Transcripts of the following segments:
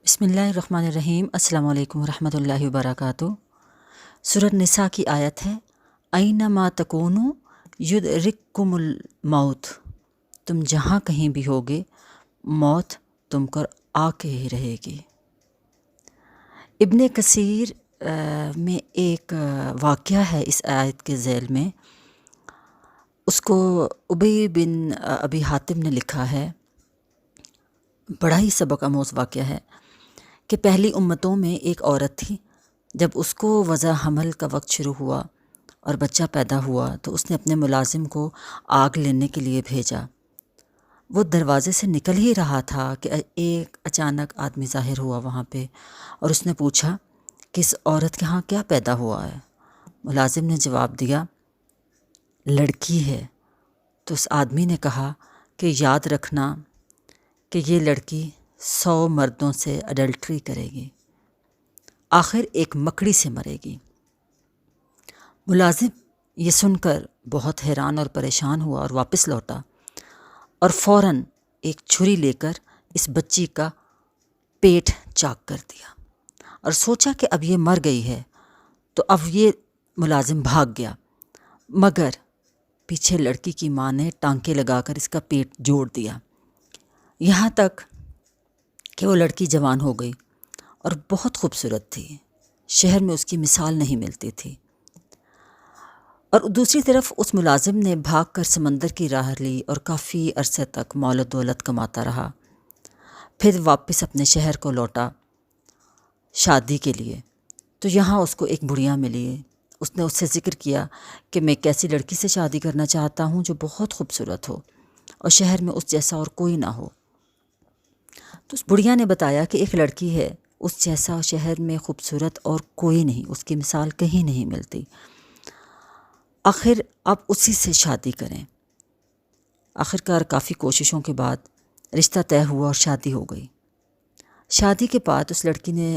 بسم اللہ الرحمن الرحیم۔ السلام علیکم ورحمۃ اللہ وبرکاتہ۔ سورۃ نساء کی آیت ہے اینما تکونوا یدرککم الموت، تم جہاں کہیں بھی ہوگے موت تم پر آ کے ہی رہے گی۔ ابن کثیر میں ایک واقعہ ہے اس آیت کے ذیل میں، اس کو ابی بن ابی حاتم نے لکھا ہے۔ بڑا ہی سبق آموز واقعہ ہے کہ پہلی امتوں میں ایک عورت تھی، جب اس کو وضع حمل کا وقت شروع ہوا اور بچہ پیدا ہوا تو اس نے اپنے ملازم کو آگ لینے کے لیے بھیجا۔ وہ دروازے سے نکل ہی رہا تھا کہ ایک اچانک آدمی ظاہر ہوا وہاں پہ، اور اس نے پوچھا کہ اس عورت کے ہاں کیا پیدا ہوا ہے؟ ملازم نے جواب دیا لڑکی ہے۔ تو اس آدمی نے کہا کہ یاد رکھنا کہ یہ لڑکی 100 مردوں سے اڈلٹری کرے گی، آخر ایک مکڑی سے مرے گی۔ ملازم یہ سن کر بہت حیران اور پریشان ہوا اور واپس لوٹا، اور فوراً ایک چھری لے کر اس بچی کا پیٹ چاک کر دیا اور سوچا کہ اب یہ مر گئی ہے تو اب یہ ملازم بھاگ گیا، مگر پیچھے لڑکی کی ماں نے ٹانکے لگا کر اس کا پیٹ جوڑ دیا، یہاں تک کہ وہ لڑکی جوان ہو گئی اور بہت خوبصورت تھی، شہر میں اس کی مثال نہیں ملتی تھی۔ اور دوسری طرف اس ملازم نے بھاگ کر سمندر کی راہ لی اور کافی عرصے تک مال و دولت کماتا رہا، پھر واپس اپنے شہر کو لوٹا شادی کے لیے۔ تو یہاں اس کو ایک بڑھیا ملی، اس نے اس سے ذکر کیا کہ میں ایک ایسی لڑکی سے شادی کرنا چاہتا ہوں جو بہت خوبصورت ہو اور شہر میں اس جیسا اور کوئی نہ ہو۔ تو اس بڑھیا نے بتایا کہ ایک لڑکی ہے اس جیسا شہر میں خوبصورت اور کوئی نہیں، اس کی مثال کہیں نہیں ملتی، آخر آپ اسی سے شادی کریں۔ آخرکار کافی کوششوں کے بعد رشتہ طے ہوا اور شادی ہو گئی۔ شادی کے بعد اس لڑکی نے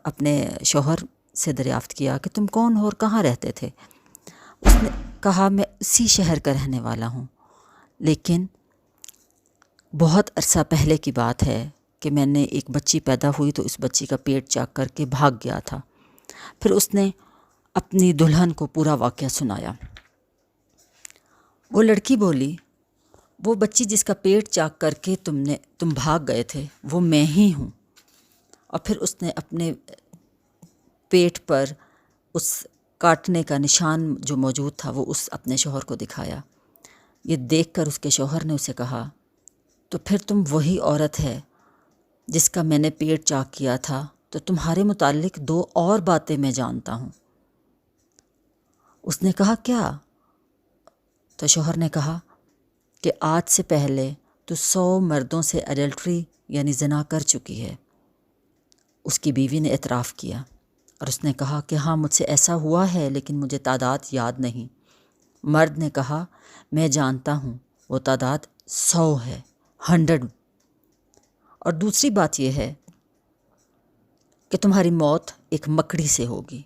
اپنے شوہر سے دریافت کیا کہ تم کون ہو اور کہاں رہتے تھے؟ اس نے کہا میں اسی شہر کا رہنے والا ہوں، لیکن بہت عرصہ پہلے کی بات ہے کہ میں نے ایک بچی پیدا ہوئی تو اس بچی کا پیٹ چاک کر کے بھاگ گیا تھا۔ پھر اس نے اپنی دلہن کو پورا واقعہ سنایا۔ وہ لڑکی بولی وہ بچی جس کا پیٹ چاک کر کے تم بھاگ گئے تھے وہ میں ہی ہوں۔ اور پھر اس نے اپنے پیٹ پر اس کاٹنے کا نشان جو موجود تھا وہ اپنے شوہر کو دکھایا۔ یہ دیکھ کر اس کے شوہر نے اسے کہا تو پھر تم وہی عورت ہے جس کا میں نے پیٹ چاک کیا تھا، تو تمہارے متعلق 2 اور باتیں میں جانتا ہوں۔ اس نے کہا کیا؟ تو شوہر نے کہا کہ آج سے پہلے تو 100 مردوں سے اڈلٹری یعنی زنا کر چکی ہے۔ اس کی بیوی نے اعتراف کیا اور اس نے کہا کہ ہاں مجھ سے ایسا ہوا ہے لیکن مجھے تعداد یاد نہیں۔ مرد نے کہا میں جانتا ہوں وہ تعداد 100 ہے، 100۔ اور دوسری بات یہ ہے کہ تمہاری موت ایک مکڑی سے ہوگی۔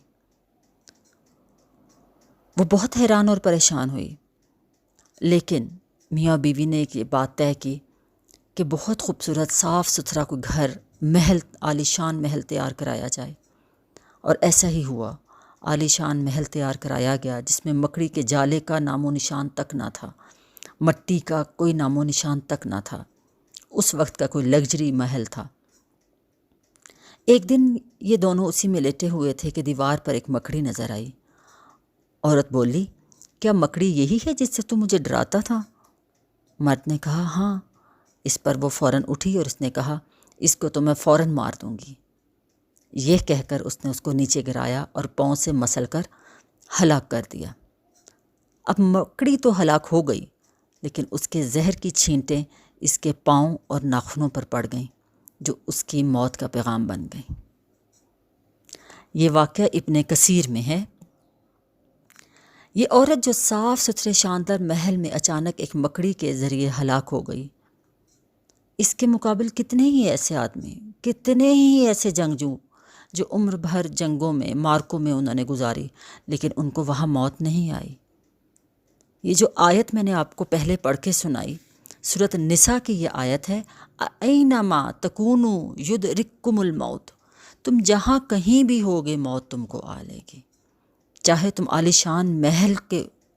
وہ بہت حیران اور پریشان ہوئی، لیکن میاں بیوی نے ایک بات طے کی کہ بہت خوبصورت صاف ستھرا کوئی گھر، محل، عالی شان محل تیار کرایا جائے، اور ایسا ہی ہوا۔ عالی شان محل تیار کرایا گیا جس میں مکڑی کے جالے کا نام و نشان تک نہ تھا، مٹی کا کوئی نام و نشان تک نہ تھا، اس وقت کا کوئی لگژری محل تھا۔ ایک دن یہ دونوں اسی میں لیٹے ہوئے تھے کہ دیوار پر ایک مکڑی نظر آئی۔ عورت بولی کیا مکڑی یہی ہے جس سے تو مجھے ڈراتا تھا؟ مرد نے کہا ہاں۔ اس پر وہ فوراً اٹھی اور اس نے کہا اس کو تو میں فوراً مار دوں گی۔ یہ کہہ کر اس نے اس کو نیچے گرایا اور پاؤں سے مسل کر ہلاک کر دیا۔ اب مکڑی تو ہلاک ہو گئی، لیکن اس کے زہر کی چھینٹیں اس کے پاؤں اور ناخنوں پر پڑ گئیں جو اس کی موت کا پیغام بن گئیں۔ یہ واقعہ ابن کثیر میں ہے۔ یہ عورت جو صاف ستھرے شاندار محل میں اچانک ایک مکڑی کے ذریعے ہلاک ہو گئی، اس کے مقابل کتنے ہی ایسے آدمی، کتنے ہی ایسے جنگجو جو عمر بھر جنگوں میں، مارکوں میں انہوں نے گزاری، لیکن ان کو وہاں موت نہیں آئی۔ یہ جو آیت میں نے آپ کو پہلے پڑھ کے سنائی سورۃ النساء کی یہ آیت ہے، اینما تکونوا یدرککم الموت، تم جہاں کہیں بھی ہوگے موت تم کو آ لے گی، چاہے تم عالیشان محل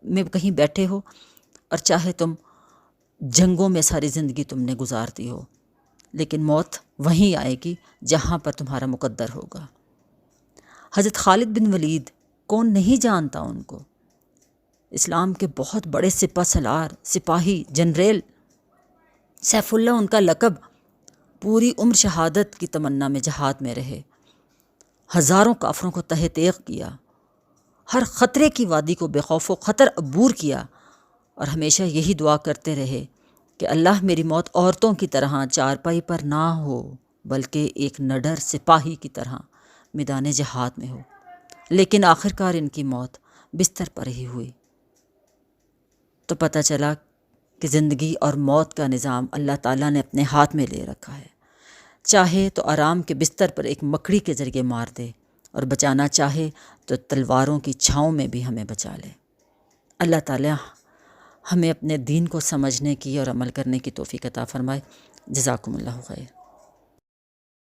میں کہیں بیٹھے ہو، اور چاہے تم جنگوں میں ساری زندگی تم نے گزار دی ہو، لیکن موت وہیں آئے گی جہاں پر تمہارا مقدر ہوگا۔ حضرت خالد بن ولید، کون نہیں جانتا ان کو، اسلام کے بہت بڑے سپہ سالار، سپاہی، جنریل، سیف اللہ ان کا لقب، پوری عمر شہادت کی تمنا میں جہاد میں رہے، ہزاروں کافروں کو تہ تیغ کیا، ہر خطرے کی وادی کو بے خوف و خطر عبور کیا، اور ہمیشہ یہی دعا کرتے رہے کہ اللہ میری موت عورتوں کی طرح چارپائی پر نہ ہو، بلکہ ایک نڈر سپاہی کی طرح میدان جہاد میں ہو۔ لیکن آخرکار ان کی موت بستر پر ہی ہوئی۔ تو پتہ چلا کہ زندگی اور موت کا نظام اللہ تعالیٰ نے اپنے ہاتھ میں لے رکھا ہے، چاہے تو آرام کے بستر پر ایک مکڑی کے ذریعے مار دے، اور بچانا چاہے تو تلواروں کی چھاؤں میں بھی ہمیں بچا لے۔ اللہ تعالیٰ ہمیں اپنے دین کو سمجھنے کی اور عمل کرنے کی توفیق عطا فرمائے۔ جزاکم اللہ خیر۔